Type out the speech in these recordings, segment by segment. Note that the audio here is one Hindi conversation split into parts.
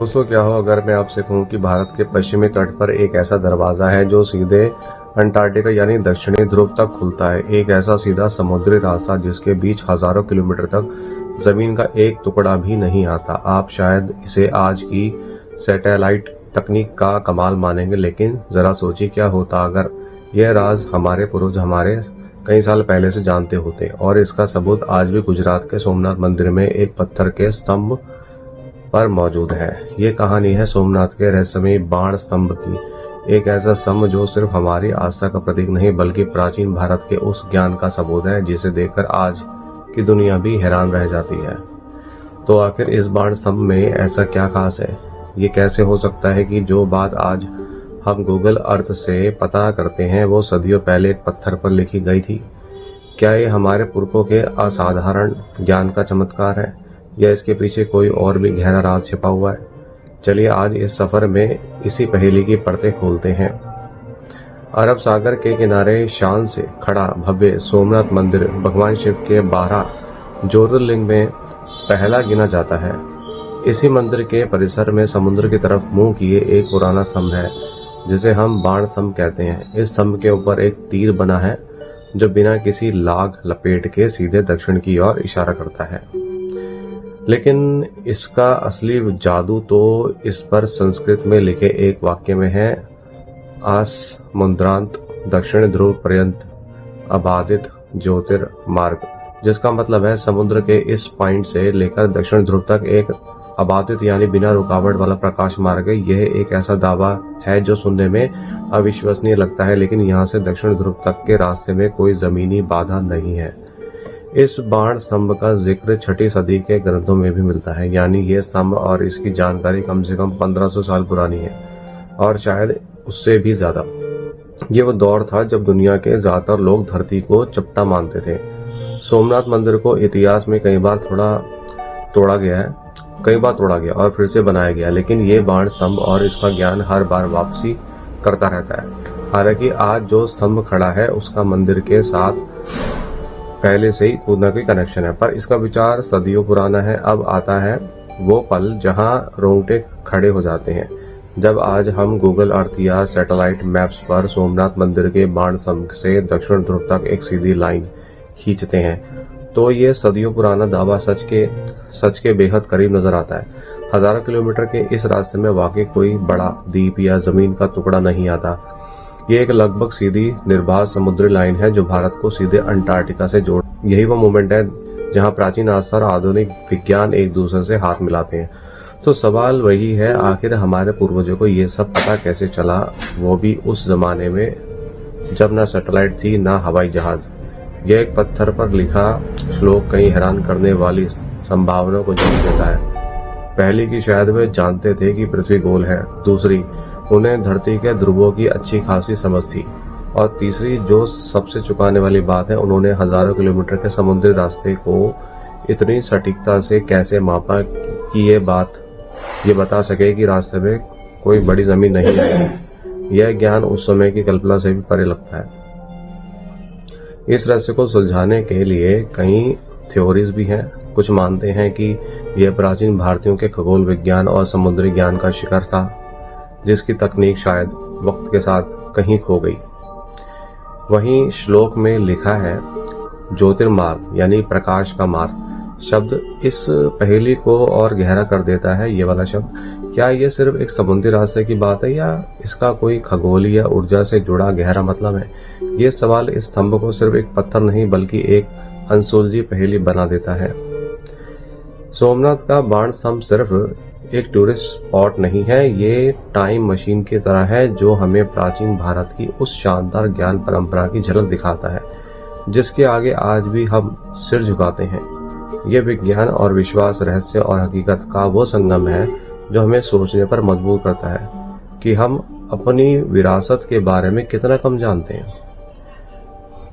दोस्तों, क्या हो अगर मैं आपसे कहूं कि भारत के पश्चिमी तट पर एक ऐसा दरवाजा है जो सीधे अंटार्कटिका यानी दक्षिणी ध्रुव तक खुलता है। एक ऐसा सीधा समुद्री रास्ता जिसके बीच हजारों किलोमीटर तक जमीन का एक टुकड़ा भी नहीं आता। आप शायद इसे आज की सैटेलाइट तकनीक का कमाल मानेंगे, लेकिन जरा सोचिए क्या होता अगर यह राज हमारे पूर्वज हमारे कई साल पहले से जानते होते। और इसका सबूत आज भी गुजरात के सोमनाथ मंदिर में एक पत्थर के स्तंभ पर मौजूद है। ये कहानी है सोमनाथ के रहस्यमयी बाण स्तंभ की। एक ऐसा स्तंभ जो सिर्फ हमारी आस्था का प्रतीक नहीं बल्कि प्राचीन भारत के उस ज्ञान का सबूत है जिसे देखकर आज की दुनिया भी हैरान रह जाती है। तो आखिर इस बाण स्तंभ में ऐसा क्या खास है? ये कैसे हो सकता है कि जो बात आज हम गूगल अर्थ से पता करते हैं वो सदियों पहले एक पत्थर पर लिखी गई थी? क्या ये हमारे पुरखों के असाधारण ज्ञान का चमत्कार है या इसके पीछे कोई और भी गहरा राज छिपा हुआ है? चलिए आज इस सफर में इसी पहेली की परतें खोलते हैं। अरब सागर के किनारे शान से खड़ा भव्य सोमनाथ मंदिर भगवान शिव के 12 ज्योतिर्लिंग में पहला गिना जाता है। इसी मंदिर के परिसर में समुद्र की तरफ मुंह किए एक पुराना स्तंभ है जिसे हम बाण स्तंभ कहते हैं। इस स्तंभ के ऊपर एक तीर बना है जो बिना किसी लाग लपेट के सीधे दक्षिण की ओर इशारा करता है। लेकिन इसका असली जादू तो इस पर संस्कृत में लिखे एक वाक्य में है, आसमुद्रांत दक्षिण ध्रुव पर्यंत अबाधित ज्योतिर्मार्ग, जिसका मतलब है समुद्र के इस पॉइंट से लेकर दक्षिण ध्रुव तक एक अबाधित यानी बिना रुकावट वाला प्रकाश मार्ग है। यह एक ऐसा दावा है जो सुनने में अविश्वसनीय लगता है, लेकिन यहाँ से दक्षिण ध्रुव तक के रास्ते में कोई जमीनी बाधा नहीं है। इस बाण स्तंभ का जिक्र 6ठी सदी के ग्रंथों में भी मिलता है, यानी ये स्तंभ और इसकी जानकारी कम से कम 1500 साल पुरानी है और शायद उससे भी ज्यादा। ये वो दौर था जब दुनिया के ज्यादातर लोग धरती को चपटा मानते थे। सोमनाथ मंदिर को इतिहास में कई बार तोड़ा गया और फिर से बनाया गया, लेकिन ये बाण स्तंभ और इसका ज्ञान हर बार वापसी करता रहता है। हालांकि आज जो स्तंभ खड़ा है उसका मंदिर के साथ पहले से ही कोई न कोई कनेक्शन है, पर इसका विचार सदियों पुराना है। अब आता है वो पल जहां रोंगटे खड़े हो जाते हैं जब आज हम गूगल अर्थ या सैटेलाइट मैप्स पर सोमनाथ मंदिर के बाण स्तंभ से दक्षिण ध्रुव तक एक सीधी लाइन खींचते हैं तो ये सदियों पुराना दावा सच के बेहद करीब नजर आता है। हजारों किलोमीटर के इस रास्ते में वाकई कोई बड़ा द्वीप या जमीन का टुकड़ा नहीं आता। ये एक लगभग सीधी निर्बाध समुद्री लाइन है जो भारत को सीधे अंटार्कटिका से जोड़। यही वो मोमेंट है जहां प्राचीन आस्था और आधुनिक विज्ञान एक दूसरे से हाथ मिलाते हैं। तो सवाल वही है, आखिर हमारे पूर्वजों को ये सब पता कैसे चला, वो भी उस जमाने में जब ना सैटेलाइट थी ना हवाई जहाज। यह एक पत्थर पर लिखा श्लोक कई हैरान करने वाली संभावनाओं को जन्म देता है। पहली की शायद वे जानते थे कि पृथ्वी गोल है, दूसरी उन्हें धरती के ध्रुवों की अच्छी खासी समझ थी, और तीसरी जो सबसे चुकाने वाली बात है, उन्होंने हजारों किलोमीटर के समुद्री रास्ते को इतनी सटीकता से कैसे मापा कि ये बता सके कि रास्ते में कोई बड़ी जमीन नहीं है। यह ज्ञान उस समय की कल्पना से भी परे लगता है। इस रहस्य को सुलझाने के लिए कई थ्योरीज भी हैं। कुछ मानते हैं कि यह प्राचीन भारतीयों के खगोल विज्ञान और समुद्री ज्ञान का शिकार था जिसकी तकनीक शायद वक्त के साथ कहीं खो गई। वहीं श्लोक में लिखा है ज्योतिर्मार्ग यानी प्रकाश का मार्ग शब्द इस पहेली को और गहरा कर देता है। ये वाला शब्द, क्या ये सिर्फ एक समुद्री रास्ते की बात है या इसका कोई खगोलीय या ऊर्जा से जुड़ा गहरा मतलब है? ये सवाल इस स्तंभ को सिर्फ एक पत्थर नहीं बल्कि एक अनसुलझी पहेली बना देता है। सोमनाथ का बाण स्तंभ सिर्फ एक टूरिस्ट स्पॉट नहीं है, ये टाइम मशीन की तरह है जो हमें प्राचीन भारत की उस शानदार ज्ञान परंपरा की झलक दिखाता है जिसके आगे आज भी हम सिर झुकाते हैं। ये विज्ञान और विश्वास, रहस्य और हकीकत का वो संगम है जो हमें सोचने पर मजबूर करता है कि हम अपनी विरासत के बारे में कितना कम जानते हैं।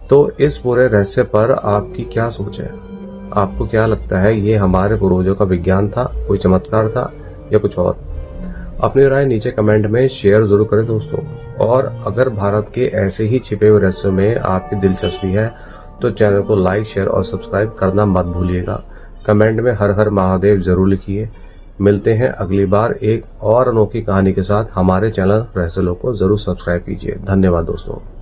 तो इस पूरे रहस्य पर आपकी क्या सोच है? आपको क्या लगता है, ये हमारे पूर्वजों का विज्ञान था, कोई चमत्कार था या कुछ और? अपनी राय नीचे कमेंट में शेयर जरूर करें दोस्तों। और अगर भारत के ऐसे ही छिपे हुए रहस्यों में आपकी दिलचस्पी है तो चैनल को लाइक, शेयर और सब्सक्राइब करना मत भूलिएगा। कमेंट में हर हर महादेव जरूर लिखिए। मिलते हैं अगली बार एक और अनोखी कहानी के साथ। हमारे चैनल रहस्यलोक को जरूर सब्सक्राइब कीजिए। धन्यवाद दोस्तों।